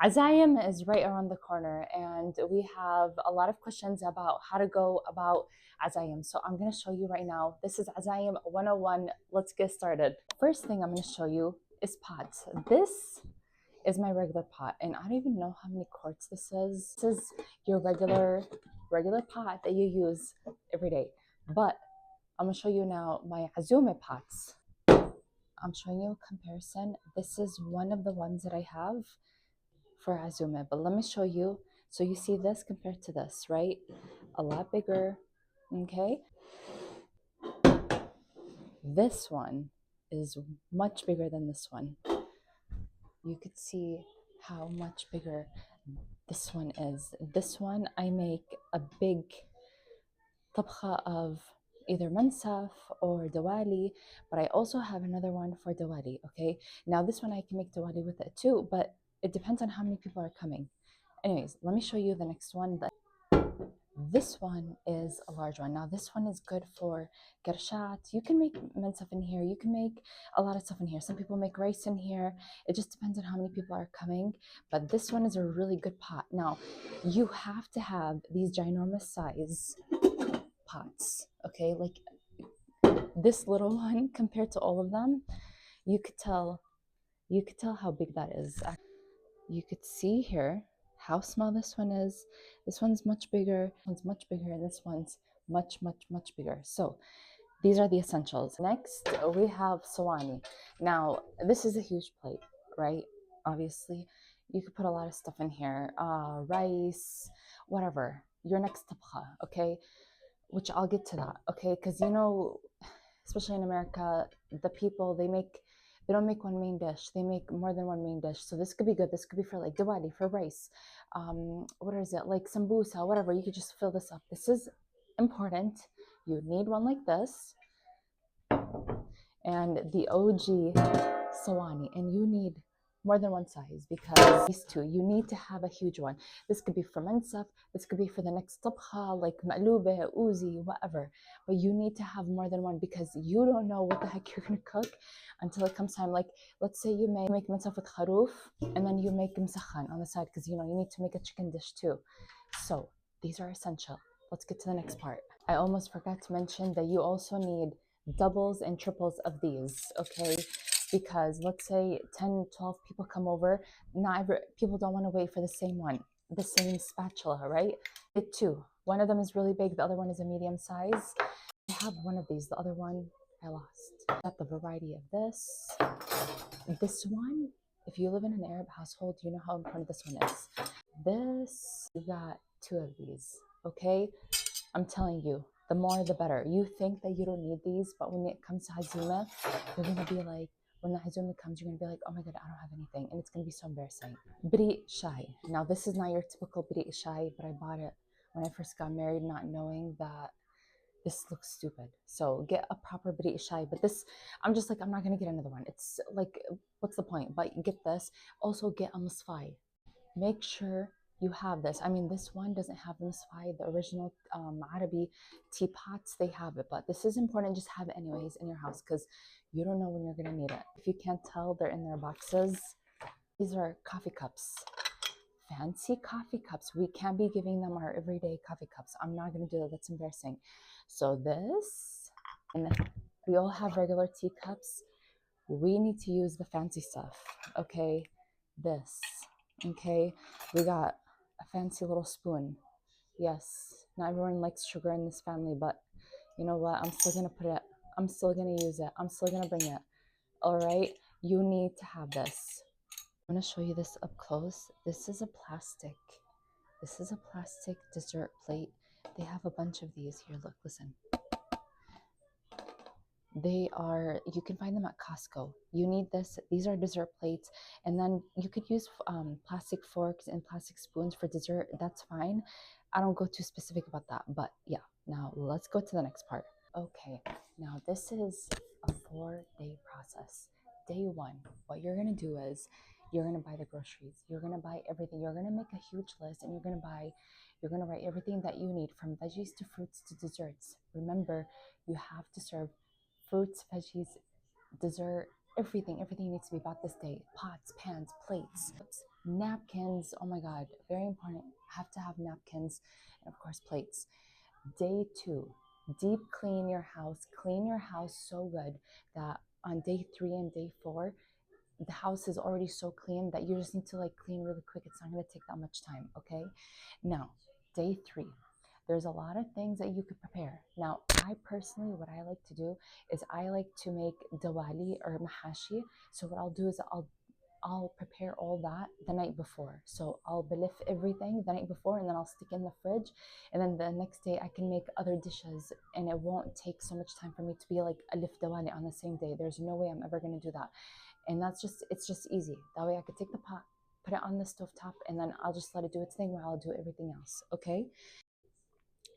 Azayem is right around the corner, and we have a lot of questions about how to go about Azayem. So I'm going to show you right now. This is Azayem 101. Let's get started. First thing I'm going to show you is pots. This is my regular pot, and I don't even know how many quarts this is. This is your regular pot that you use every day. But I'm going to show you now my Azume pots. I'm showing you a comparison. This is one of the ones that I have for Azume, but let me show you. So you see this compared to this, right? A lot bigger, okay? This one is much bigger than this one. You could see how much bigger this one is. This one, I make a big tabkha of either mansaf or diwali, but I also have another one for diwali, okay? Now this one I can make diwali with it too, but it depends on how many people are coming. Anyways, let me show you the next one. This one is a large one. Now this one is good for gershat. You can make mansaf in here. You can make a lot of stuff in here. Some people make rice in here. It just depends on how many people are coming. But this one is a really good pot. Now, you have to have these ginormous size pots, okay? Like this little one compared to all of them, you could tell how big that is. You could see here how small this one is. This one's much bigger, and this one's much bigger. So these are the essentials. Next, we have sawani. Now, this is a huge plate, right? Obviously, you could put a lot of stuff in here, rice, whatever. Your next tabkha, okay? Which I'll get to that, okay? Because you know, especially in America, the people they don't make one main dish. They make more than one main dish. So this could be good. This could be for like diwali, for rice. What is it? Like sambusa, whatever. You could just fill this up. This is important. You need one like this and the OG sawani, and you need more than one size because these two, you need to have a huge one. This could be for mansaf, this could be for the next tabkha, like ma'lube, uzi, whatever. But you need to have more than one because you don't know what the heck you're gonna cook until it comes time. Like, let's say you make mansaf with kharoof, and then you make msakhan on the side because you know you need to make a chicken dish too. So these are essential. Let's get to the next part. I almost forgot to mention that you also need doubles and triples of these, okay? Because let's say 10, 12 people come over, people don't want to wait for the same one, the same spatula, right? It too. One of them is really big, the other one is a medium size. I have one of these, the other one I lost. Got the variety of this. This one, if you live in an Arab household, you know how important this one is. This, you got two of these, okay? I'm telling you, the more the better. You think that you don't need these, but when it comes to Hazuma, you're gonna be like, when the Hazuma comes, you're gonna be like, oh my god, I don't have anything, and it's gonna be so embarrassing. Bri shai. Now this is not your typical bri shai, but I bought it when I first got married, not knowing that this looks stupid. So get a proper bri shai. But this, I'm just like, I'm not gonna get another one. It's like, what's the point? But get this. Also get a musfai. Make sure you have this. I mean, this one doesn't have the misfai, the original Arabi teapots, they have it, but this is important. Just have it anyways in your house because you don't know when you're going to need it. If you can't tell, they're in their boxes. These are coffee cups, fancy coffee cups. We can't be giving them our everyday coffee cups. I'm not going to do that. That's embarrassing. So this, and we all have regular teacups. We need to use the fancy stuff, okay? This, okay? We got a fancy little spoon. Yes, not everyone likes sugar in this family, but you know what? I'm still gonna put it, I'm still gonna use it, I'm still gonna bring it. All right, you need to have this. I'm gonna show you this up close. This is a plastic dessert plate. They have a bunch of these here. Look, listen. They are, you can find them at Costco. You need this. These are dessert plates. And then you could use plastic forks and plastic spoons for dessert. That's fine. I don't go too specific about that. But yeah, now let's go to the next part. Okay, now this is a 4-day process. Day one, what you're going to do is you're going to buy the groceries. You're going to buy everything. You're going to make a huge list and you're going to write everything that you need from veggies to fruits to desserts. Remember, you have to serve fruits, veggies, dessert, everything needs to be bought this day. Pots, pans, plates. Napkins, oh my God, very important. Have to have napkins and of course plates. Day 2, deep clean your house. Clean your house so good that on day 3 and day 4, the house is already so clean that you just need to like clean really quick. It's not going to take that much time. Okay. Now, day 3, there's a lot of things that you could prepare. Now, I personally, what I like to do is I like to make dawali or mahashi. So what I'll do is I'll prepare all that the night before. So I'll belif everything the night before and then I'll stick in the fridge. And then the next day I can make other dishes and it won't take so much time for me to be like alif dawali on the same day. There's no way I'm ever going to do that. And it's just easy. That way I could take the pot, put it on the stove top, and then I'll just let it do its thing while I'll do everything else. Okay.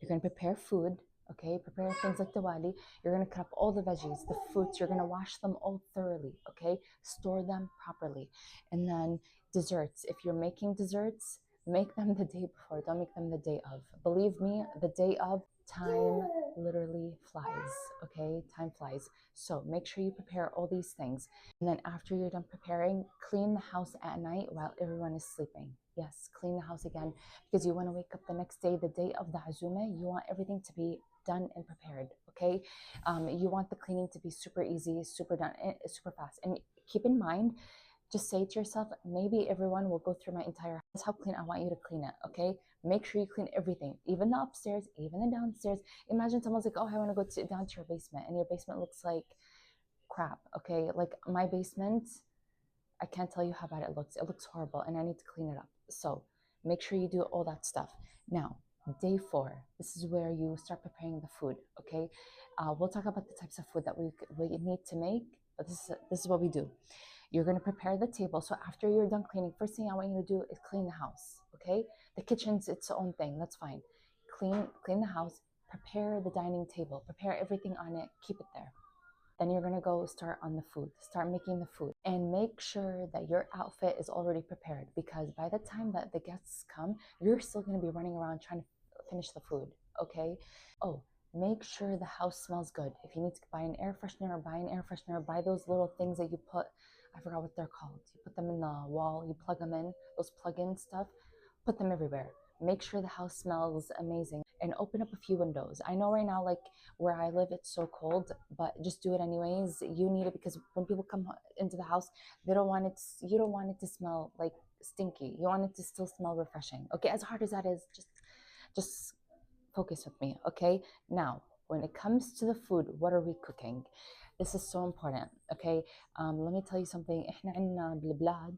You're going to prepare food. Okay, prepare things like diwali. You're going to cut up all the veggies, the fruits. You're going to wash them all thoroughly. Okay, store them properly. And then desserts. If you're making desserts, make them the day before. Don't make them the day of. Believe me, the day of, time literally flies. Okay, time flies. So make sure you prepare all these things. And then after you're done preparing, clean the house at night while everyone is sleeping. Yes, clean the house again because you want to wake up the next day, the day of the azuma. You want everything to be done and prepared. Okay, you want the cleaning to be super easy, super done, super fast. And keep in mind, just say to yourself, maybe everyone will go through my entire house. How clean I want you to clean it. Okay, make sure you clean everything, even the upstairs, even the downstairs. Imagine someone's like, oh, I want to go down to your basement, and your basement looks like crap. Okay, like my basement, I can't tell you how bad it looks. It looks horrible and I need to clean it up. So make sure you do all that stuff. Now, day 4, this is where you start preparing the food, okay? We'll talk about the types of food that we need to make, but this is what we do. You're gonna prepare the table. So after you're done cleaning, first thing I want you to do is clean the house, okay? The kitchen's its own thing, that's fine. Clean the house, prepare the dining table, prepare everything on it, keep it there. Then you're gonna go start on the food, start making the food, and make sure that your outfit is already prepared because by the time that the guests come, you're still gonna be running around trying to finish the food, okay? Oh, make sure the house smells good. If you need to buy an air freshener, buy an air freshener, buy those little things that you put, I forgot what they're called. You put them in the wall, you plug them in, those plug-in stuff, put them everywhere. Make sure the house smells amazing and open up a few windows. I know right now, like where I live, it's so cold, but just do it anyways. You need it because when people come into the house, they don't want it. You don't want it to smell like stinky. You want it to still smell refreshing. Okay, as hard as that is, just focus with me. Okay, now when it comes to the food, what are we cooking? This is so important. Okay, let me tell you something. إحنا عنا بالبلاد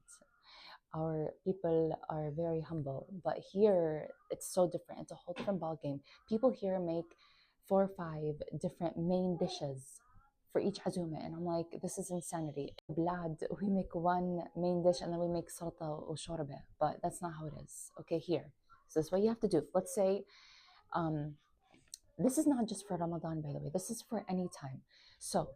our people are very humble, but here it's so different. It's a whole different ball game. People here make 4 or 5 different main dishes for each azuma, and I'm like, this is insanity. Blad, we make one main dish and then we make salta or shorba, but that's not how it is. Okay, here. So this is what you have to do. Let's say, this is not just for Ramadan, by the way. This is for any time. So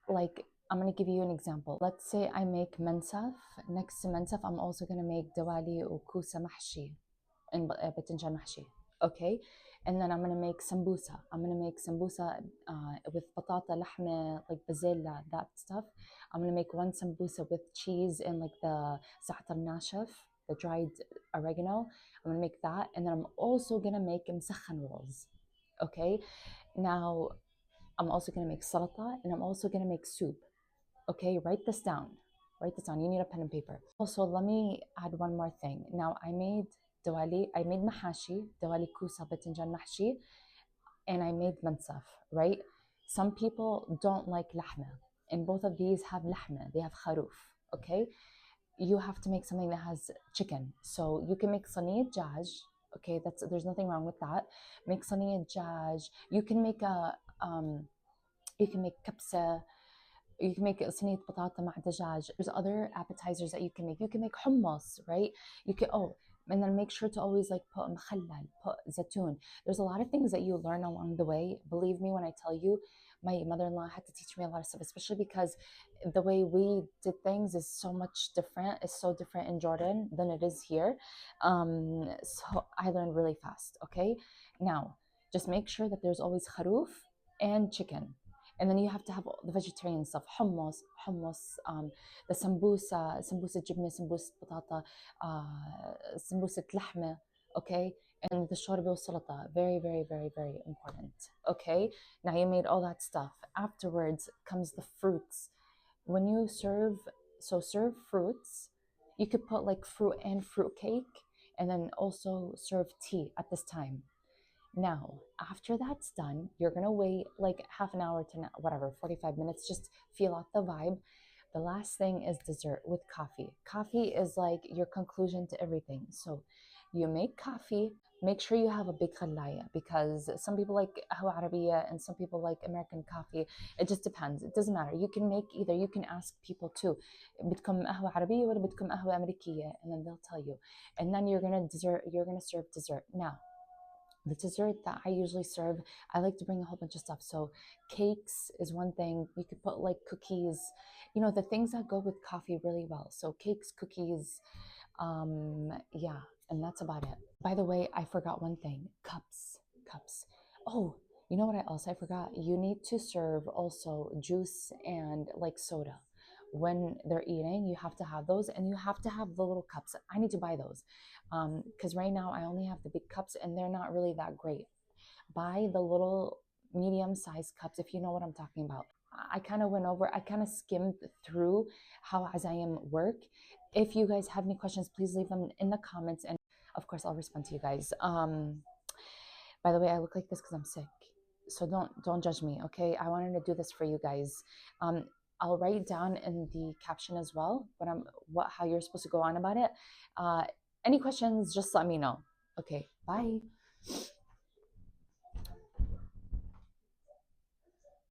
like I'm gonna give you an example. Let's say I make mensaf. Next to mensaf, I'm also gonna make dawali or kusa mahshi and batinjan mahshi. Okay, and then I'm gonna make sambusa. I'm gonna make sambusa with patata, lahme, like bazilla, that stuff. I'm gonna make one sambusa with cheese and like the za'atar nashif, the dried oregano. I'm gonna make that, and then I'm also gonna make msakhan rolls. Okay, now I'm also gonna make salata and I'm also gonna make soup. Okay, write this down. Write this down. You need a pen and paper. Also, let me add one more thing. Now, I made mahashi, dawali kusa batinjan mahshi, and I made mansaf, right? Some people don't like lahma, and both of these have lahma. They have kharoof, okay? You have to make something that has chicken. So you can make saniyat jaj, okay? There's nothing wrong with that. Make saniyat jaj. You can make kabsa, you can make صينية بطاطا مع دجاج. There's other appetizers that you can make. You can make hummus, right? You can, and then make sure to always like put مخلل, put zatoon. There's a lot of things that you learn along the way. Believe me when I tell you, my mother-in-law had to teach me a lot of stuff, especially because the way we did things is so much different. It's so different in Jordan than it is here. So I learned really fast, okay? Now, just make sure that there's always kharoof and chicken. And then you have to have the vegetarian stuff: hummus, the sambusa جبنة, sambusa batata, sambusa لحمة. Okay, and the shorba والسلطة, very, very, very, very important. Okay, now you made all that stuff. Afterwards comes the fruits. When you serve, so serve fruits. You could put like fruit and fruit cake, and then also serve tea at this time. Now, after that's done, you're gonna wait like half an hour to whatever, 45 minutes, just feel out the vibe. The last thing is dessert with coffee. Coffee is like your conclusion to everything. So you make coffee, make sure you have a big khalaya, because some people like qahwa arabiya and some people like American coffee. It just depends. It doesn't matter. You can make either. You can ask people too. بدكم قهوة عربية ولا بدكم قهوة أمريكية, and then they'll tell you. And then you're gonna serve dessert. Now, the dessert that I usually serve, I like to bring a whole bunch of stuff. So cakes is one thing. You could put like cookies, the things that go with coffee really well. So cakes, cookies, yeah, and that's about it. By the way, I forgot one thing: cups. Oh, you know what I forgot? You need to serve also juice and like soda. When they're eating, you have to have those, and you have to have the little cups. I need to buy those because right now I only have the big cups and they're not really that great. Buy the little medium-sized cups, if you know what I'm talking about. I kind of skimmed through how Azayem work. If you guys have any questions, please leave them in the comments, and of course I'll respond to you guys. By the way, I look like this because I'm sick, so don't judge me, okay? I wanted to do this for you guys. I'll write down in the caption as well how you're supposed to go on about it. Any questions, just let me know. Okay, bye.